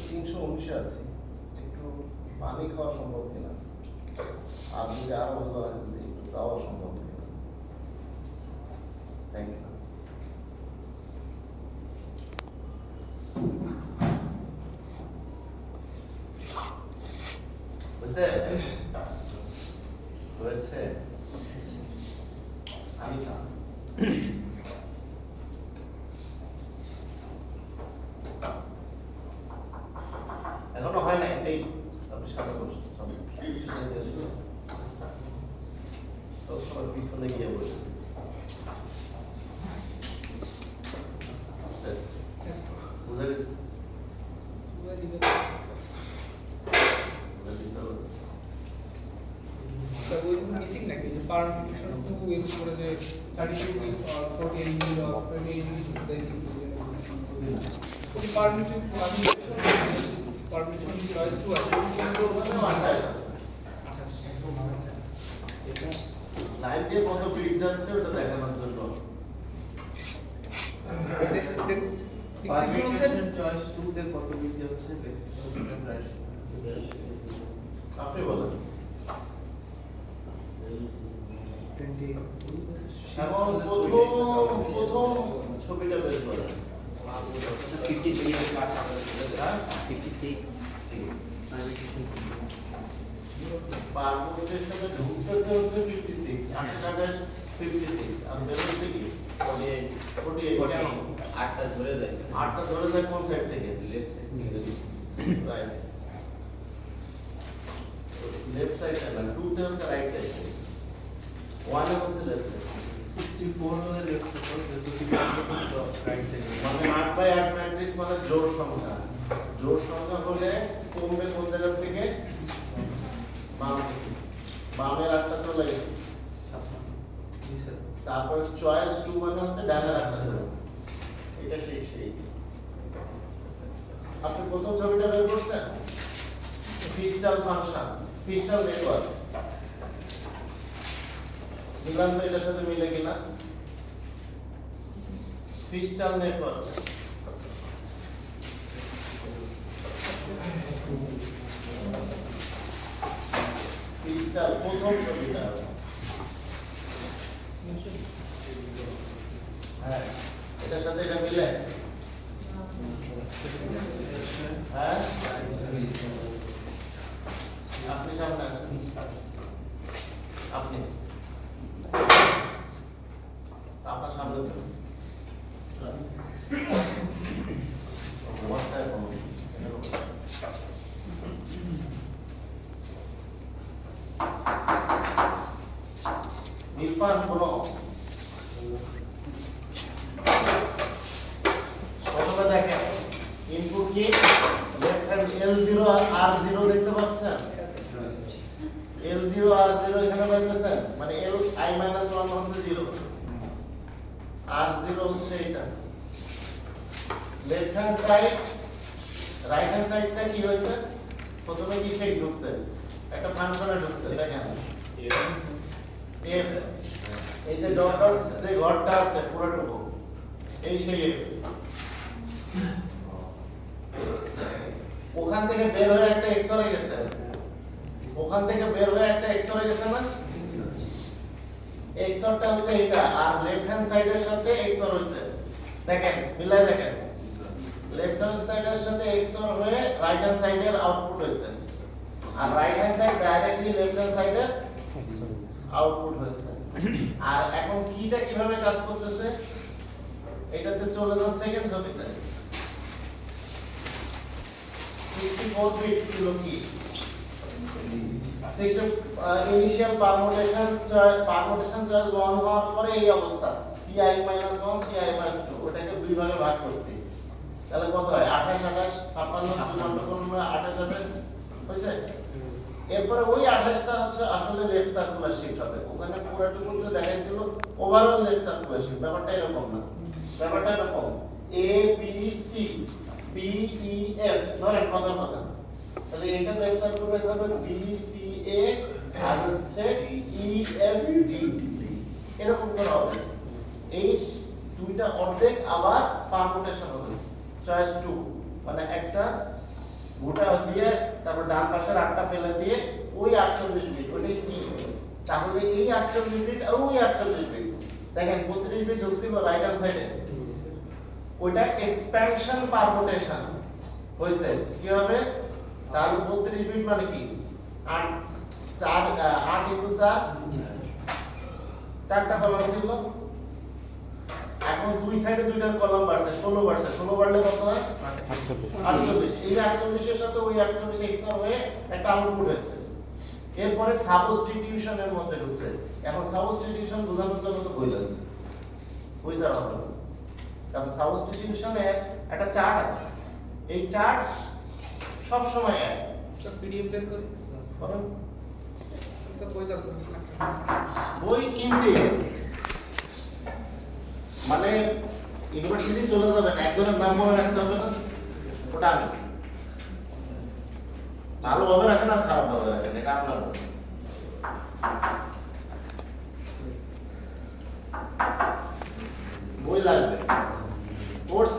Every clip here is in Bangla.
319 আছে, একটু পানি খাওয়া সম্ভব কিনা, আর যদি আরো ভালো হয় যদি একটু চাওয়া সম্ভব কিনা। Thank you. হয়েছে হয়েছে আমি খা এখনো হয় না, এই আপনি সামনে বসুন, সামনে সবার পিছনে গিয়ে বসুন। বুঝে মিসিং নাকি যে পারমিটেশন টু এর উপরে যে 32 or 48 or 28 দেই কিন্তু পারমিটেশন চয়েস টু আছে লাইভ দিয়ে কত ক্লিক যাচ্ছে ওটা দেখানোর জন্য। পারমিটেশন চয়েস 2 তে কত বিট যাচ্ছে আপনি বলেন। এখন প্রথম ছবিটা বের করেন। 56 পারমিটেশনে ঢুকতেছে হচ্ছে 56, আটটার 56 আর বের হচ্ছে কি 48 কেন? আটটা ধরে যাচ্ছে, আটটা ধরে যায় কোন সাইড থেকে? Left side right, left side না, 2 তে হচ্ছে রাইট সাইড, 1 এ হচ্ছে লেফট সাইড। 64 হলে লেফট সাইড যেহেতু রাইট থেকে মানে 8 বাই 8 ম্যাট্রিক্স মানে জোড় সংখ্যা। জোড় সংখ্যা হলে কমবে কোন জায়গা থেকে? বাম থেকে। বামের 8টা চলে গেছে। জি স্যার তারপর চয়েস 2 মানে হচ্ছে ডানের 8টা ধরে। এটা সেই আপনি প্রথম ছবিটা বের করছেন, crystal function, crystal network. Milan তো এটার সাথে মিলে কিনা? ক্রিস্টাল নেটওয়ার্ক, ক্রিস্টাল প্রথম ছবিটা। হ্যাঁ, এটার সাথে এটা মিলে? হ্যাঁ, আপনি সামনে আসেন, আপনি আপনার সামনে তো ইরফান বলো, প্রথমে দেখেন ইনপুট কি লেফট হ্যান্ড L0 আর R0 দেখতে পাচ্ছেন? L0 R0 এখানে পাইতেছেন, মানে Li-1 হচ্ছে 0, R0 হচ্ছে এটা। Left hand side, right hand সাইডটা কি হয়েছে? প্রথমে কি সেই ঢুকছে, একটা ফাংশনে ঢুকছে, দেখেন f, এই যে ডট ডট যে ঘরটা আছে পুরোটুকু, এই সেই f। ওখান থেকে বের হয়ে একটা x হয়ে গেছে, ওখান থেকে বের হয়ে একটা x হয়ে গেছে না? XOR টা হচ্ছে এটা, আর লেফট হ্যান্ড সাইডের সাথে XOR হইছে, দেখেন মিলাই দেখেন, লেফট হ্যান্ড সাইডের সাথে XOR হয়ে রাইট হ্যান্ড সাইডের আউটপুট হইছে, আর right hand side directly left hand সাইডের আউটপুট হইছে। আর এখন কিটা কিভাবে কাজ করতেছে? এটাতে চলে যান সেকেন্ড ছবিতে, 64 বিট ছিল কি ইনিশিয়াল পারমুটেশন চয়েস 1 হওয়ার পরে এই অবস্থা ci-1 ci-2, ওটাকে দুই ভাগে ভাগ করছি, তাহলে কত হয়? 28 28 56 28 হইছে। এরপরে ওই 28টা হচ্ছে আসলে লেফট সার্কুলার শিফট হবে, ওখানে পুরোটুকুতে দেখাইছিল ওভারঅল লেফট সার্কুলার শিফট। ব্যাপারটা এরকম না, ব্যাপারটা এরকম a b c d e f ধরেন কথা কথা, তাহলে এটা লেফট সার্কুলার হবে b c a আর হচ্ছে e f g, এরকম করে হবে। এই দুইটা অর্ধেক আবার পারমুটেশন হবে চয়েস 2, মানে একটা গোটা দিয়ে তারপর ডান পাশের 8টা ফেলে দিয়ে ওই 48 বিট ওটাই কি, তাহলে এই 48 বিট আর ওই 48 বিট দেখেন 32 বিট ঢুকছিল রাইট হ্যান্ড সাইডে, ওইটা এক্সপ্যানশন পারমুটেশন হইছে কি হবে, তাহলে 32 বিট মানে কি 8 ইনটু 4 চারটা কলাম ছিল, এখন দুই সাইডে দুইটা কলাম বাড়ছে 16 বাড়ছে, 16 বাড়লে কত হয় 48, এই 48 এর সাথে ওই 48 এক্সআর হয়ে একটা আউটপুট হয়েছে। এরপরে সাবস্টিটিউশনের মধ্যে ঢুকছে, এখন সাবস্টিটিউশন বোঝানোর জন্য তো কইলাম বুঝতে হবে, কারণ সাবস্টিটিউশনের একটা চার্ট আছে, এই চার্ট সব সময় এক সব পিডিএফ বের করি করেন, তো বই দরকার বই কিনতে মানে ইউনিভার্সিটি চলে যাবেন, একজনের নাম মনে রাখতে হবে না, ওটা আমি ভালোভাবে রাখেন আর খারাপভাবে রাখেন, এটা আপনার ব্যাপার। বই লাগবে, কোর্স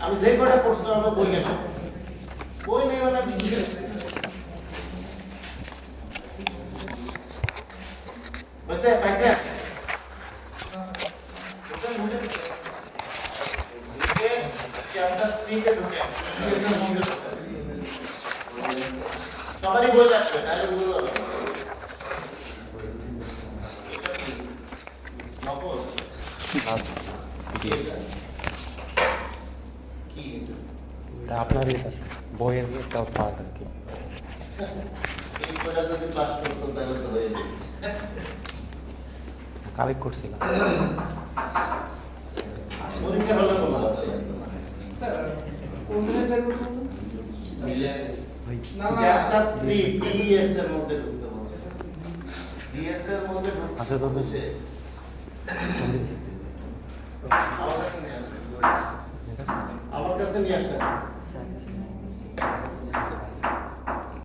আমি যে কটা কোর্স করাবো বই নেব, বই নেই মানে বিশেষ বুঝতে পাইছেন? চ্যাপ্টার 3 তে ঢুকে সবারই বই লাগবে, তাহলে বুঝতে হবে এটা কি নকল কি এটা? কি এটা? আপনারই স্যার বইয়ের একটা পার্ট আর কি। এই বইটা যদি পাস করতো তাহলে তো হয়ে যেত। কালেক্ট করছিলাম। পরীক্ষা হলে তো ভালো হতো। স্যার কোন ধরনের বের করতে বলুন? না না চ্যাপ্টার 3 ডিএস এর মধ্যে ঢুকতে বলছে, ডিএস এর মধ্যে আচ্ছা, তো বেশ। ঢুকতে আমার কাছে নিয়ে আসেন, ঠিক আছে। আমার কাছে নিয়ে আসেন। স্যার